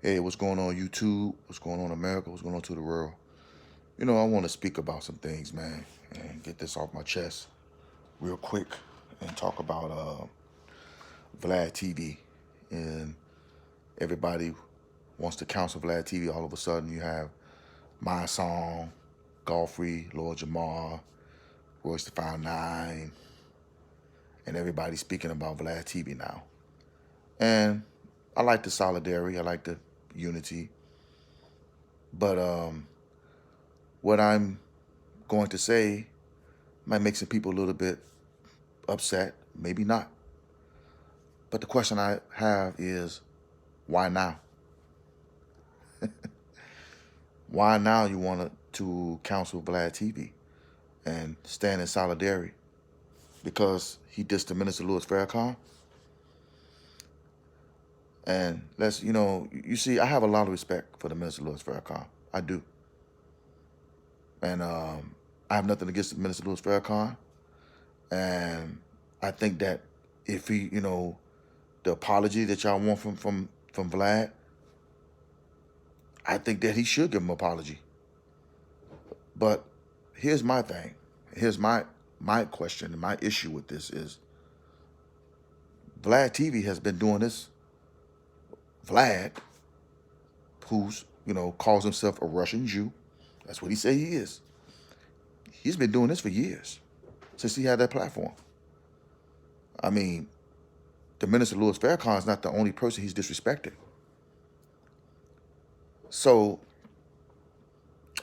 Hey, what's going on YouTube? What's going on America? What's going on to the world? I want to speak about some things, man, and get this off my chest real quick and talk about Vlad TV. And everybody wants to counsel Vlad TV. All of a sudden, you have My Song, Godfrey, Lord Jamar, Royce the Found Nine, and everybody speaking about Vlad TV now. And I like the solidarity, I like the unity, but what I'm going to say might make some people a little bit upset, maybe not. But the question I have is, why now? Why now you want to counsel Vlad TV and stand in solidarity? Because he dissed the Minister Louis Farrakhan? And you see, I have a lot of respect for the Minister Louis Farrakhan. I do. And I have nothing against the Minister Louis Farrakhan. And I think that if he, the apology that y'all want from Vlad, I think that he should give him an apology. But here's my thing. Here's my question and my issue with this is Vlad TV has been doing this. Vlad, who's, calls himself a Russian Jew, that's what he say he is. He's been doing this for years, since he had that platform. I mean, the Minister Louis Farrakhan is not the only person he's disrespected. So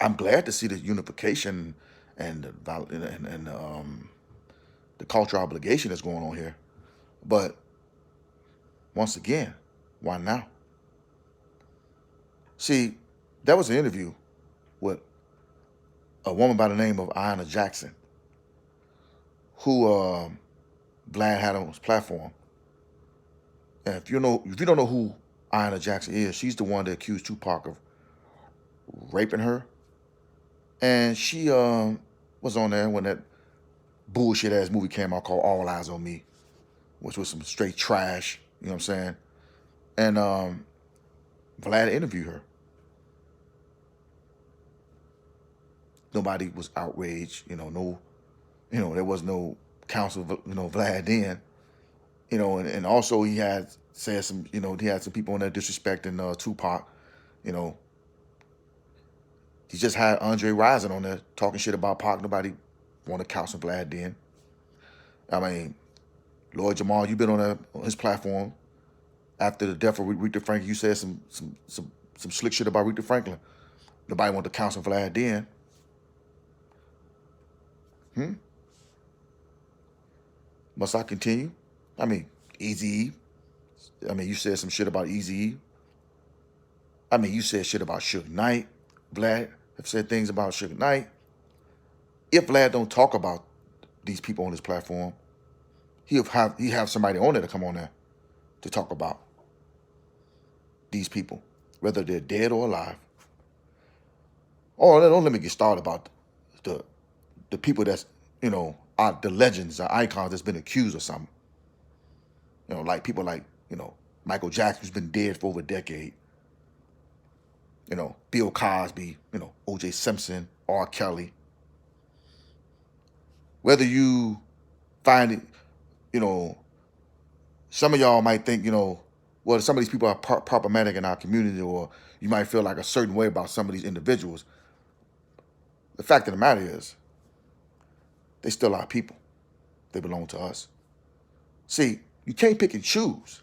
I'm glad to see the unification and the cultural obligation that's going on here. But once again, why now? See, there was an interview with a woman by the name of Ayanna Jackson, who Vlad had on his platform. And if you don't know who Ayanna Jackson is, she's the one that accused Tupac of raping her. And she was on there when that bullshit ass movie came out called All Eyes on Me, which was some straight trash, you know what I'm saying? And Vlad interviewed her. Nobody was outraged, there was no counsel, Vlad then, and also he had said some, he had some people in there disrespecting Tupac, he just had Andre Rison on there talking shit about Pac. Nobody want to counsel Vlad then. I mean, Lord Jamal, you've been on his platform after the death of Aretha Franklin. You said some slick shit about Aretha Franklin. Nobody want to counsel Vlad then. Must I continue? I mean, Eazy-E. I mean, you said some shit about Eazy-E. I mean, you said shit about Suge Knight. Vlad have said things about Suge Knight. If Vlad don't talk about these people on his platform, he have somebody on there to come on there to talk about these people, whether they're dead or alive. Oh, don't let me get started about the people that's, are the legends, the icons that's been accused of something. Like people like, Michael Jackson, who's been dead for over a decade. Bill Cosby, O.J. Simpson, R. Kelly. Whether you find it, some of y'all might think, well, some of these people are problematic in our community, or you might feel like a certain way about some of these individuals. The fact of the matter is, they still are people. They belong to us. See, you can't pick and choose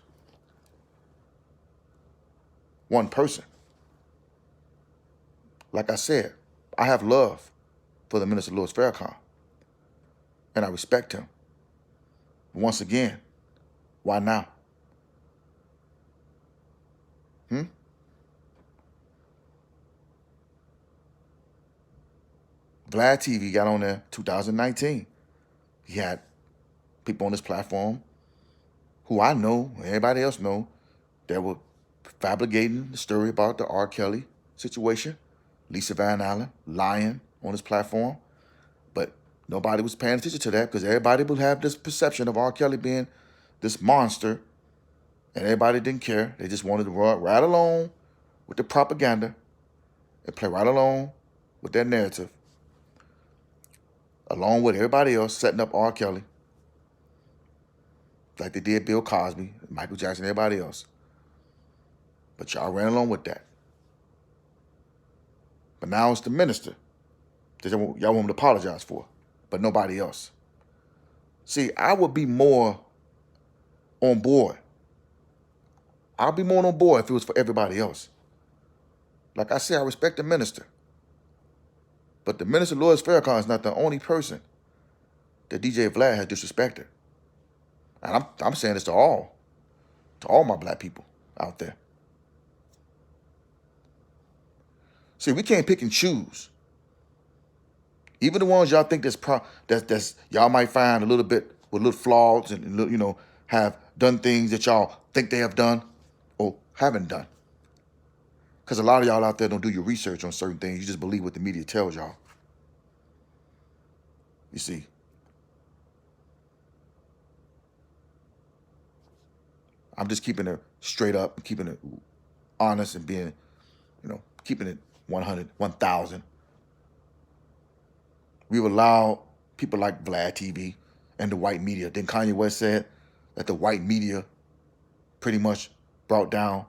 one person. Like I said, I have love for the Minister Louis Farrakhan, and I respect him. Once again, why now? Vlad TV got on there 2019. He had people on his platform who I know, everybody else know, that were fabricating the story about the R. Kelly situation. Lisa Van Allen lying on his platform. But nobody was paying attention to that because everybody would have this perception of R. Kelly being this monster, and everybody didn't care. They just wanted to run right along with the propaganda and play right along with their narrative, along with everybody else setting up R. Kelly, like they did Bill Cosby, Michael Jackson, everybody else. But y'all ran along with that. But now it's the minister that y'all want him to apologize for, but nobody else. See, I would be more on board. I'll be more on board if it was for everybody else. Like I said, I respect the minister. But the minister, Louis Farrakhan, is not the only person that DJ Vlad has disrespected. And I'm saying this to all my black people out there. See, we can't pick and choose. Even the ones y'all think that's y'all might find a little bit with little flaws and have done things that y'all think they have done or haven't done. Because a lot of y'all out there don't do your research on certain things. You just believe what the media tells y'all. You see. I'm just keeping it straight up, keeping it honest and being, keeping it 100, 1,000. We've allowed people like Vlad TV and the white media. Then Kanye West said that the white media pretty much brought down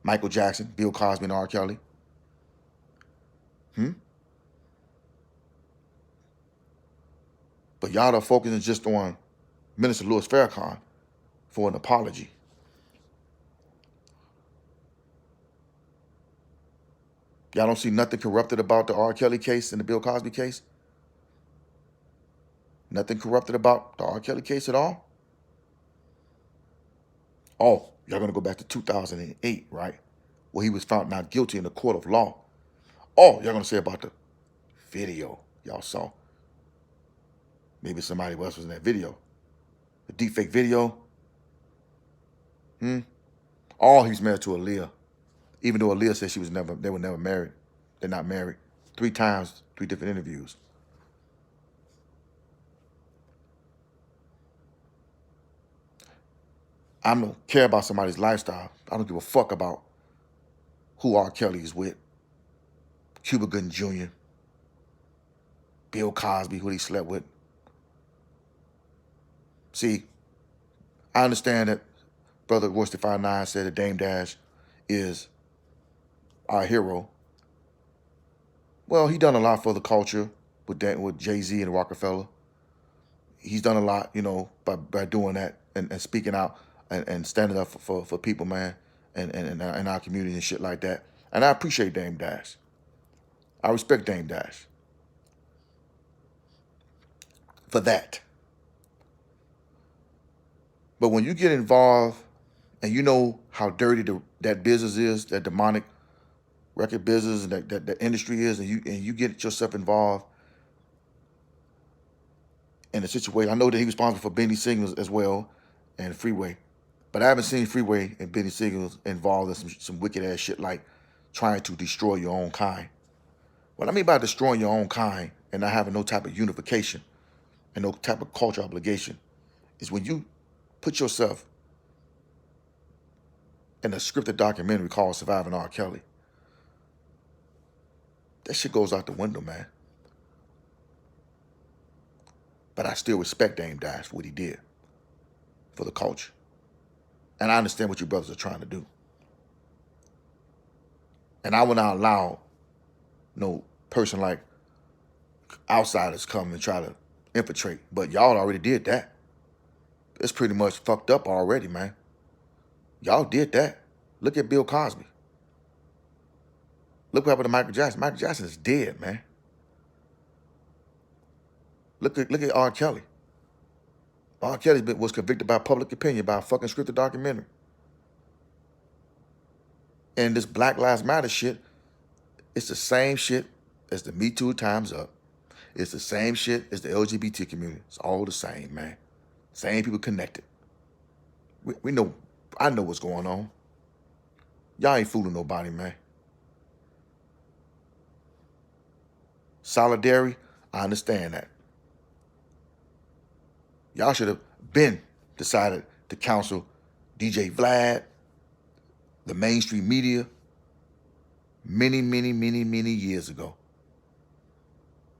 Michael Jackson, Bill Cosby, and R. Kelly. But y'all are focusing just on Minister Louis Farrakhan for an apology. Y'all don't see nothing corrupted about the R. Kelly case and the Bill Cosby case? Nothing corrupted about the R. Kelly case at all? Oh, y'all going to go back to 2008, right? Where he was found not guilty in the court of law. Oh, y'all going to say about the video y'all saw. Maybe somebody else was in that video. The deepfake video. Oh, he was married to Aaliyah. Even though Aaliyah said they were never married. They're not married. 3 times, 3 different interviews. I don't care about somebody's lifestyle. I don't give a fuck about who R. Kelly is with. Cuba Gooding Jr., Bill Cosby, who he slept with. See, I understand that Brother Royce 59 said that Dame Dash is our hero. Well, he done a lot for the culture with Jay-Z and Rockefeller. He's done a lot, by doing that and speaking out and standing up for people, man, and in our community and shit like that. And I appreciate Dame Dash. I respect Dame Dash for that. But when you get involved and you know how dirty that business is, that demonic record business and that industry is, and you get yourself involved in a situation. I know that he was responsible for Benny Siegel as well and Freeway. But I haven't seen Freeway and Benny Siegel involved in some wicked ass shit like trying to destroy your own kind. What I mean by destroying your own kind and not having no type of unification and no type of cultural obligation is when you put yourself in a scripted documentary called Surviving R. Kelly. That shit goes out the window, man. But I still respect Dame Dash for what he did for the culture. And I understand what you brothers are trying to do. And I will not allow no person like outsiders come and try to infiltrate. But y'all already did that. It's pretty much fucked up already, man. Y'all did that. Look at Bill Cosby. Look what happened to Michael Jackson. Michael Jackson is dead, man. Look at R. Kelly. R. Kelly was convicted by public opinion by a fucking scripted documentary. And this Black Lives Matter shit, it's the same shit as the Me Too Time's Up. It's the same shit as the LGBT community. It's all the same, man. Same people connected. We know, I know what's going on. Y'all ain't fooling nobody, man. Solidarity, I understand that. Y'all should have been decided to counsel DJ Vlad, the mainstream media, many, many, many, many years ago.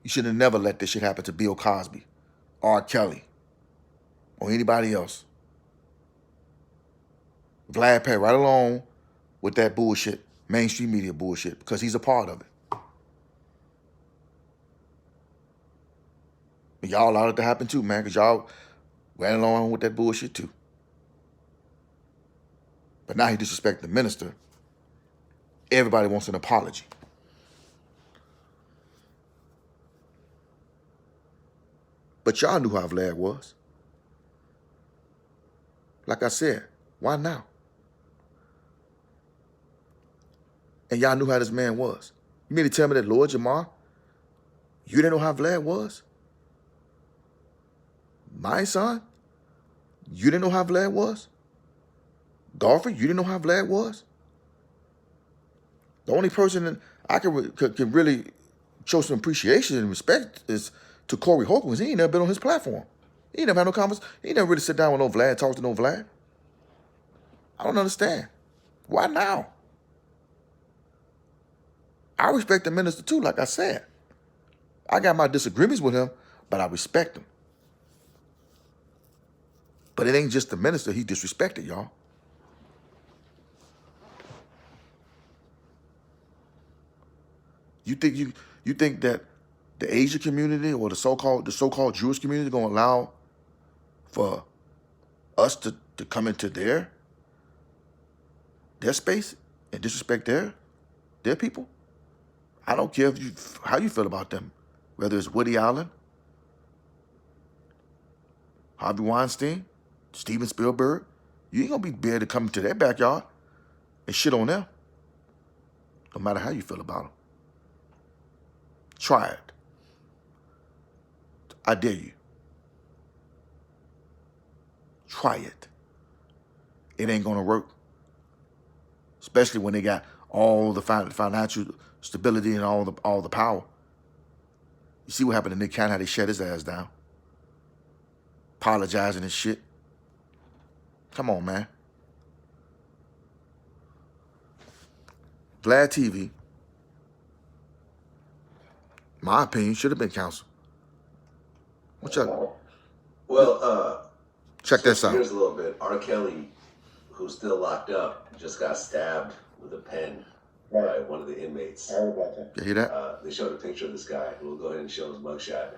You should have never let this shit happen to Bill Cosby, R. Kelly, or anybody else. Vlad Tv right along with that bullshit, mainstream media bullshit, because he's a part of it. And y'all allowed it to happen too, man, because y'all ran along with that bullshit too. But now he disrespected the minister. Everybody wants an apology. But y'all knew how Vlad was. Like I said, why now? And y'all knew how this man was. You mean to tell me that Lord Jamar, you didn't know how Vlad was? My son, you didn't know how Vlad was? Golfer, you didn't know how Vlad was? The only person that I can really show some appreciation and respect is to Corey Holcomb, because he ain't never been on his platform. He ain't never had no conversation. He ain't never really sit down with no Vlad, talk to no Vlad. I don't understand. Why now? I respect the minister too, like I said. I got my disagreements with him, but I respect him. But it ain't just the minister he disrespected, y'all. You think that the Asian community or the so-called Jewish community gonna allow for us to come into their space and disrespect their people? I don't care how you feel about them, whether it's Woody Allen, Harvey Weinstein, Steven Spielberg. You ain't gonna be able to come into their backyard and shit on them, no matter how you feel about them. Try it. I dare you. Try it. It ain't gonna work. Especially when they got all the financial stability and all the power. You see what happened to Nick Cannon, how they shut his ass down. Apologizing and shit. Come on, man. Vlad TV, my opinion, should have been canceled. What's up? Well, check this out. Here's a little bit. R. Kelly, who's still locked up, just got stabbed with a pen by one of the inmates. I heard about that. You hear that? They showed a picture of this guy. We'll go ahead and show his mugshot.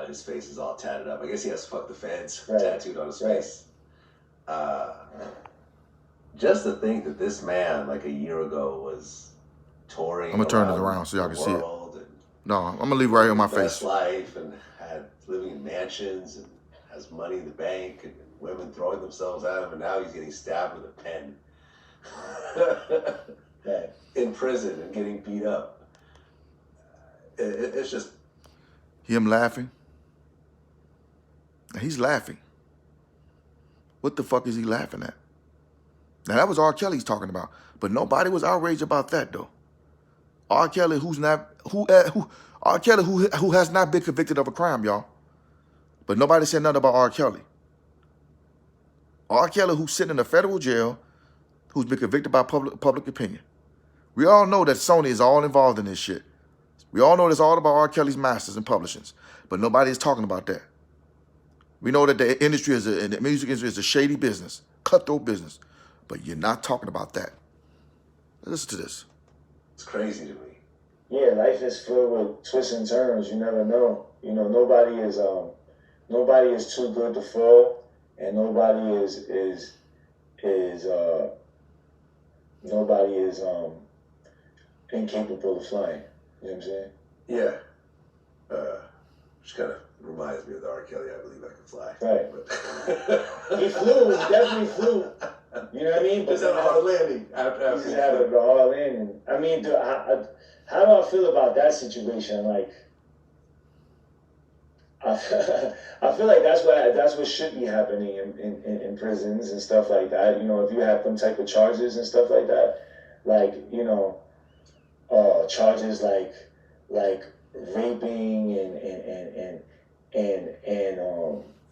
His face is all tatted up. I guess he has "fuck the feds" tattooed on his face. Just to think that this man, like a year ago, was touring. I'm gonna turn it around so y'all can see it. No, I'm gonna leave it right here on my face. Life and living in mansions and has money in the bank and women throwing themselves at him, and now he's getting stabbed with a pen. In prison and getting beat up. It's just him laughing. He's laughing. What the fuck is he laughing at? Now that was R. Kelly's talking about, but nobody was outraged about that though. R. Kelly, who has not been convicted of a crime, y'all. But nobody said nothing about R. Kelly. R. Kelly, who's sitting in a federal jail, who's been convicted by public opinion. We all know that Sony is all involved in this shit. We all know it's all about R. Kelly's masters and publishings, but nobody is talking about that. We know that the music industry is a shady business, cutthroat business, but you're not talking about that. Listen to this. It's crazy to me. Yeah, life is filled with twists and turns. You never know. You know, nobody is too good to fall, and nobody is incapable of flying. You know what I'm saying? Yeah. Which kind of reminds me of the R. Kelly, I Believe I Can Fly. Right. But he flew, he definitely flew. You know what I mean? Just had a hard landing. He just had a hard landing. I mean, how do I feel about that situation? Like, I feel like that's what should be happening in prisons and stuff like that. You know, if you have them type of charges and stuff like that, like, you know, charges like raping and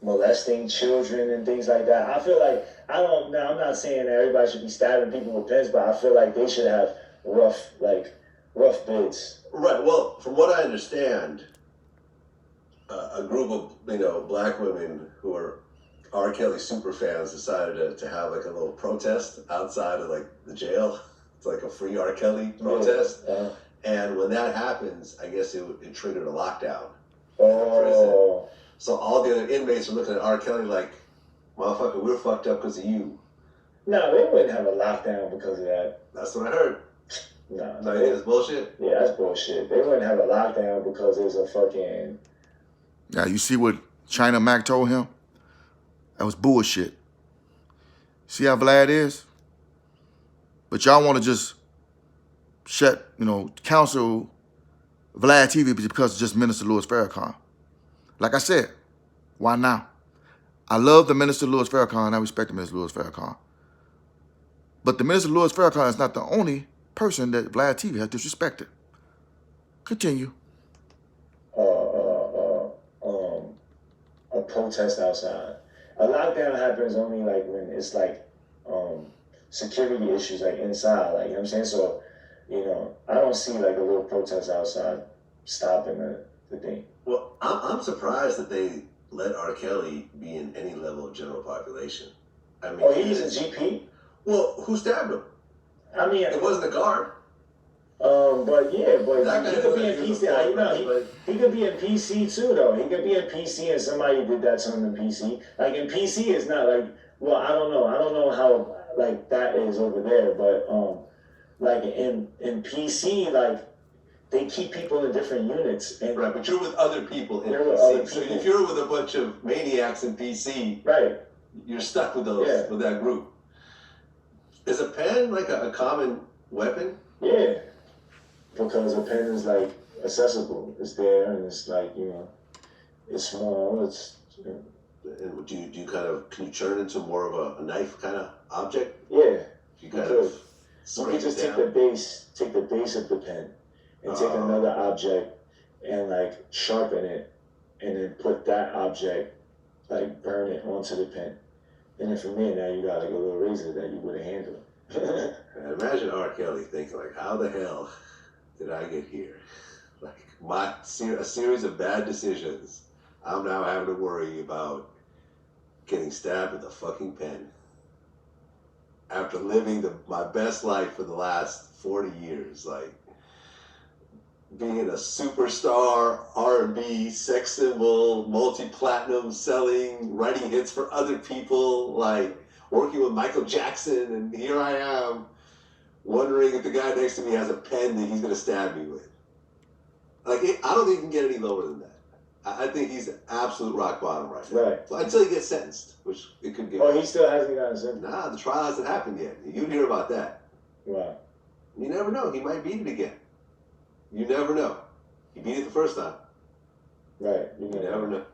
molesting children and things like that. I feel like I'm not saying that everybody should be stabbing people with pens, but I feel like they should have rough bids. Right. Well, from what I understand, a group of black women who are R. Kelly super fans decided to have like a little protest outside of like the jail. It's like a free R. Kelly protest. Yeah. And when that happens, I guess it triggered a lockdown. Oh. So all the other inmates are looking at R. Kelly like, motherfucker, we're fucked up because of you. No, they wouldn't have a lockdown because of that. That's what I heard. No, you think that's bullshit? Yeah, that's bullshit. They wouldn't have a lockdown because there's a fucking... Now, you see what China Mac told him? That was bullshit. See how Vlad is? But y'all want to just counsel Vlad TV because it's just Minister Louis Farrakhan. Like I said, why now? I love the Minister Louis Farrakhan. I respect the Minister Louis Farrakhan. But the Minister Louis Farrakhan is not the only person that Vlad TV has disrespected. Continue. A protest outside. A lockdown happens only like when it's like security issues like inside, like, you know what I'm saying? So, I don't see like a little protest outside stopping the thing. Well, I'm surprised that they let R. Kelly be in any level of general population. I mean, he's a GP? Well, who stabbed him? I mean, it wasn't a guard. But yeah, but that he could be in PC. He could be in PC too, though. He could be in PC and somebody did that to him in PC. Like in PC, it's not like, well, I don't know how like that is over there, but like in PC, like they keep people in different units. And right, but you're with other people in PC. Other people. So if you're with a bunch of maniacs in PC, right, you're stuck with those with that group. Is a pen like a common weapon? Yeah. Because a pen is like accessible. It's there and it's like, it's small. It's And do you can you turn into more of a knife kind of object? Yeah. You could just take the base of the pen and take another object and like sharpen it and then put that object, like burn it onto the pen. And then from there, now you got like a little razor that you would handle. Imagine R. Kelly thinking like, how the hell did I get here? Like a series of bad decisions. I'm now having to worry about getting stabbed with a fucking pen. After living my best life for the last 40 years, like being a superstar, R&B, sex symbol, multi-platinum selling, writing hits for other people, like working with Michael Jackson, and here I am wondering if the guy next to me has a pen that he's going to stab me with. Like, I don't think he can get any lower than that. I think he's absolute rock bottom right now. Right. So until he gets sentenced, which it could get. Oh, he still hasn't gotten sentenced? Nah, the trial hasn't happened yet. You'd hear about that. Wow. You never know. He might beat it again. You never know. He beat it the first time. Right. You never know.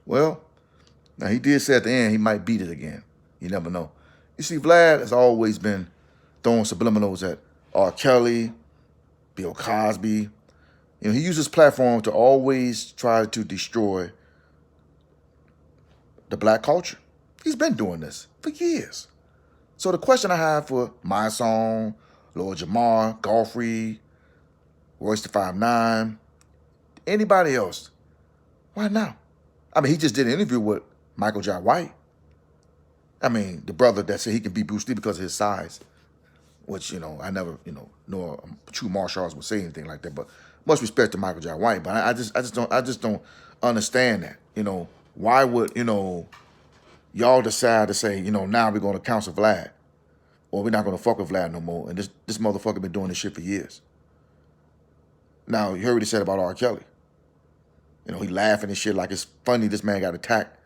Well, now he did say at the end he might beat it again. You never know. You see, Vlad has always been throwing subliminals at R. Kelly, Bill Cosby. He uses his platform to always try to destroy the black culture. He's been doing this for years. So the question I have for My Song, Lord Jamar, Godfrey, Royce the 5'9", anybody else, why now? I mean, he just did an interview with Michael Jai White. I mean, the brother that said he can beat Bruce Lee because of his size, which, I never, nor a true martial artist would say anything like that, but much respect to Michael Jai White. But I just don't understand that. Why would, y'all decide to say, now we're going to counsel Vlad, or we're not going to fuck with Vlad no more, and this motherfucker been doing this shit for years. Now, you heard what he said about R. Kelly. He laughing and shit like it's funny this man got attacked,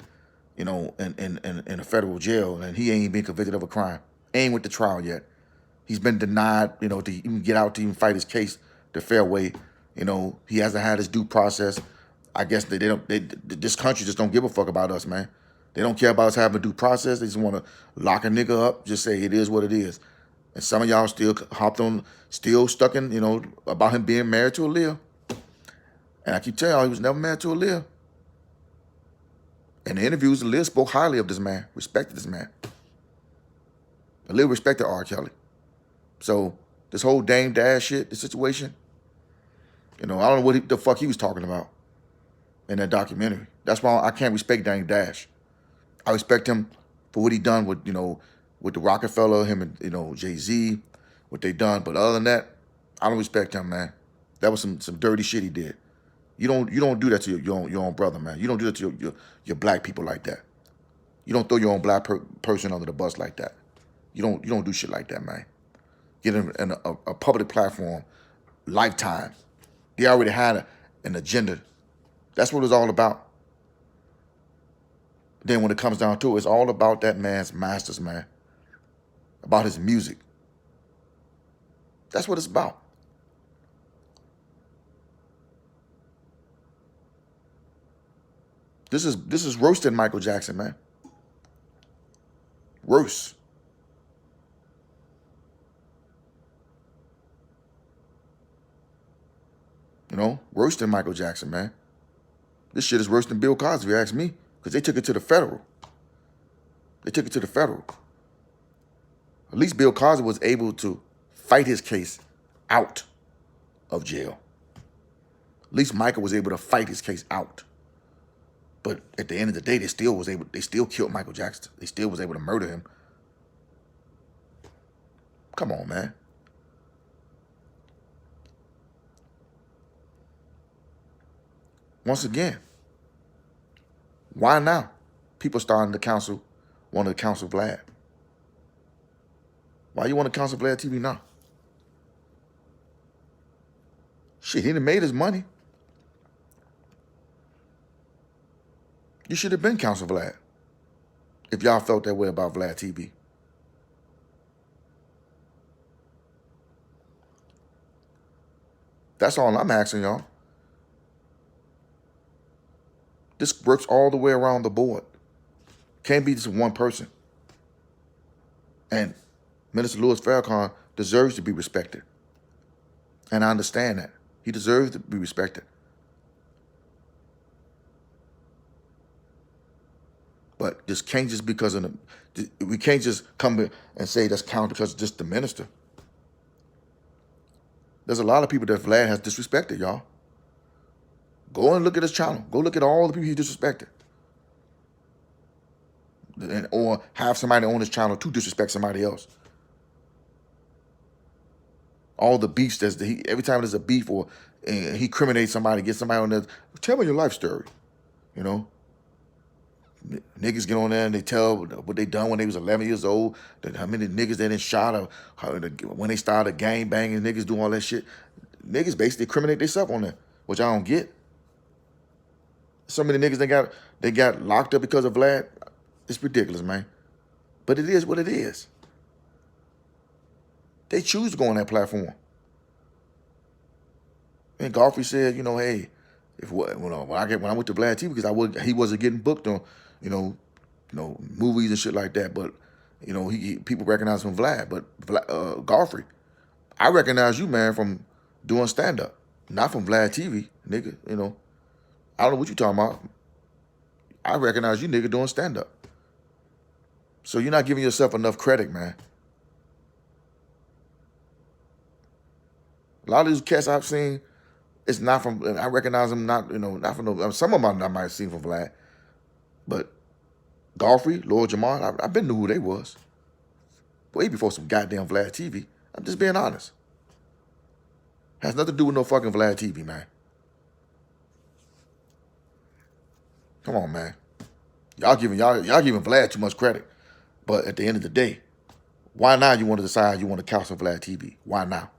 in a federal jail, and he ain't been convicted of a crime. Ain't went to trial yet. He's been denied, to even get out to even fight his case the fair way. He hasn't had his due process. I guess this country just don't give a fuck about us, man. They don't care about us having a due process. They just want to lock a nigga up, just say it is what it is. And some of y'all still still stuck in, about him being married to Aaliyah. And I keep telling y'all, he was never married to Aaliyah. In the interviews, Aaliyah spoke highly of this man, respected this man. Aaliyah respected R. Kelly. So this whole Dame Dash shit, the situation, I don't know what the fuck he was talking about in that documentary. That's why I can't respect Dame Dash. I respect him for what he done with, with the Rockefeller, him and, Jay-Z, what they done. But other than that, I don't respect him, man. That was some dirty shit he did. You don't do that to your own brother, man. You don't do that to your black people like that. You don't throw your own black person under the bus like that. You don't do shit like that, man. Get in a public platform, lifetime. They already had an agenda. That's what it's all about. Then when it comes down to it, it's all about that man's masters, man. About his music. That's what it's about. This is roasting Michael Jackson, man. Roast. Roasting Michael Jackson, man. This shit is worse than Bill Cosby, if you ask me, because they took it to the federal. They took it to the federal. At least Bill Cosby was able to fight his case out of jail. At least Michael was able to fight his case out. But at the end of the day, they still killed Michael Jackson. They still was able to murder him. Come on, man. Once again, why now? People starting to want to counsel Vlad. Why you want to counsel Vlad TV now? Shit, he done made his money. You should have been counsel Vlad if y'all felt that way about Vlad TV. That's all I'm asking y'all. This works all the way around the board. Can't be just one person. And Minister Louis Farrakhan deserves to be respected. And I understand that. He deserves to be respected. But this can't just because of we can't just come and say that's counted because it's just the minister. There's a lot of people that Vlad has disrespected, y'all. Go and look at his channel. Go look at all the people he disrespected. Or have somebody on his channel to disrespect somebody else. All the beefs every time there's a beef or he criminates somebody, gets somebody on there, tell me your life story. Niggas get on there and they tell what they done when they was 11 years old, how many niggas they done shot, or when they started gang banging, niggas do all that shit. Niggas basically criminate themselves on there, which I don't get. So many niggas they got locked up because of Vlad. It's ridiculous, man. But it is what it is. They choose to go on that platform. And Godfrey said, hey, when I went to Vlad TV, because he wasn't getting booked on, movies and shit like that. But people recognize him from Vlad. But Godfrey, I recognize you, man, from doing stand up, not from Vlad TV, nigga. I don't know what you talking about. I recognize you, nigga, doing stand up. So you're not giving yourself enough credit, man. A lot of these cats I've seen, it's not from. I recognize them not from. Some of them I might have seen from Vlad, but Godfrey, Lord Jamar, I've been knew who they was way before some goddamn Vlad TV. I'm just being honest. Has nothing to do with no fucking Vlad TV, man. Come on, man. Y'all giving Vlad too much credit. But at the end of the day, why now you want to decide you want to counsel Vlad TV? Why now?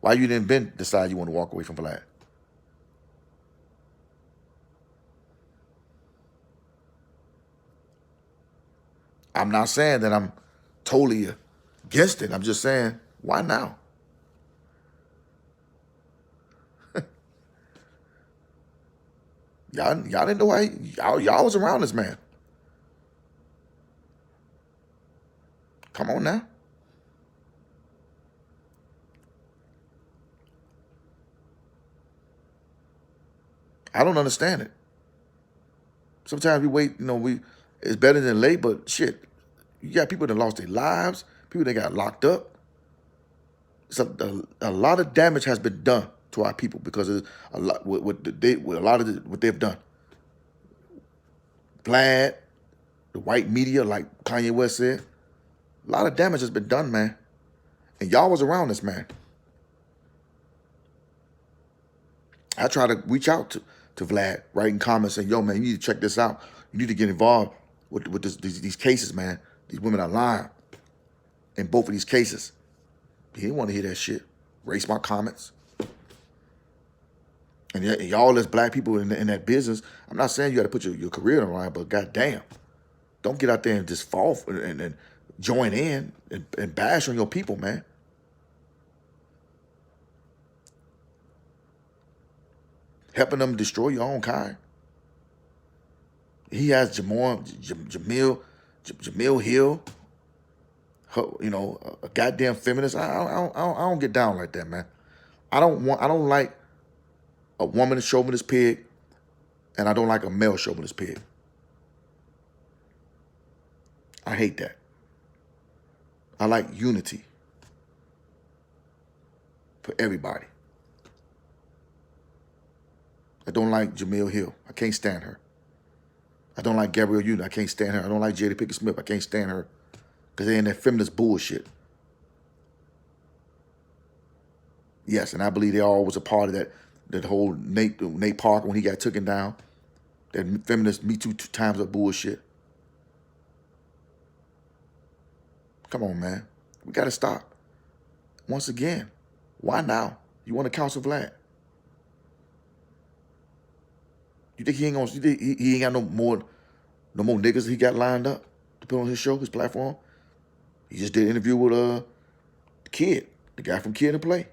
Why you didn't decide you want to walk away from Vlad? I'm not saying that I'm totally against it. I'm just saying, why now? Y'all didn't know why y'all was around this man. Come on now. I don't understand it. Sometimes we wait, it's better than late, but shit, you got people that lost their lives, people that got locked up. a lot of damage has been done to our people because of a lot what they've done. Vlad, the white media, like Kanye West said, a lot of damage has been done, man. And y'all was around this, man. I try to reach out to Vlad, writing comments saying, yo, man, you need to check this out. You need to get involved with these cases, man. These women are lying in both of these cases. He didn't want to hear that shit. Erase my comments. And y'all as black people in that business, I'm not saying you got to put your career on the line, but goddamn, don't get out there and just fall and join in and bash on your people, man. Helping them destroy your own kind. He has Jamil Hill, you know, a goddamn feminist. I don't get down like that, man. I don't like a woman chauvinist pig, and I don't like a male chauvinist pig. I hate that. I like unity for everybody. I don't like Jamil Hill. I can't stand her. I don't like Gabrielle Union. I can't stand her. I don't like Jada Pinkett Smith. I can't stand her because they're in that feminist bullshit. Yes, and I believe they all was a part of that whole Nate Parker when he got taken down. That feminist Me Too times up bullshit. Come on, man. We got to stop. Once again, why now? You want to counsel Vlad? You think he ain't gonna? He ain't got no more niggas he got lined up to put on his show, his platform? He just did an interview with the Kid, the guy from Kid and Play.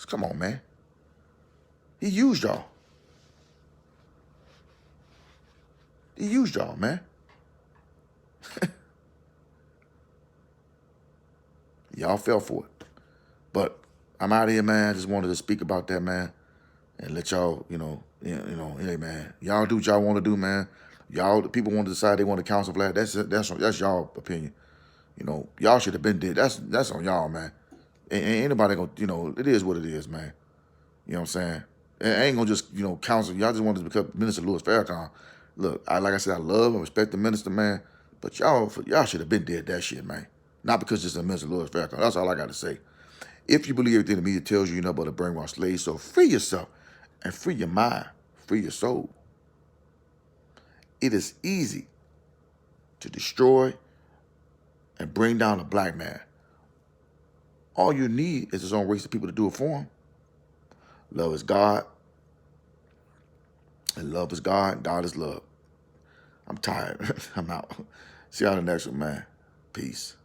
Come on, man. He used y'all. He used y'all, man. Y'all fell for it. But I'm out of here, man. I just wanted to speak about that, man, and let y'all, hey, man, y'all do what y'all want to do, man. Y'all, the people want to decide they want to counsel Vlad. That's y'all opinion. Y'all should have been dead. That's on y'all, man. Ain't anybody gonna, it is what it is, man. You know what I'm saying? I ain't gonna just, counsel. Y'all just wanted to become Minister Louis Farrakhan. Look, like I said, I love and respect the minister, man. But y'all should have been dead that shit, man. Not because it's a Minister Louis Farrakhan. That's all I got to say. If you believe everything the media tells you, you're not but a brainwashed slave. So free yourself and free your mind, free your soul. It is easy to destroy and bring down a black man. All you need is his own race of people to do it for him. Love is God, and love is God, and God is love. I'm tired. I'm out. See y'all in the next one, man. Peace.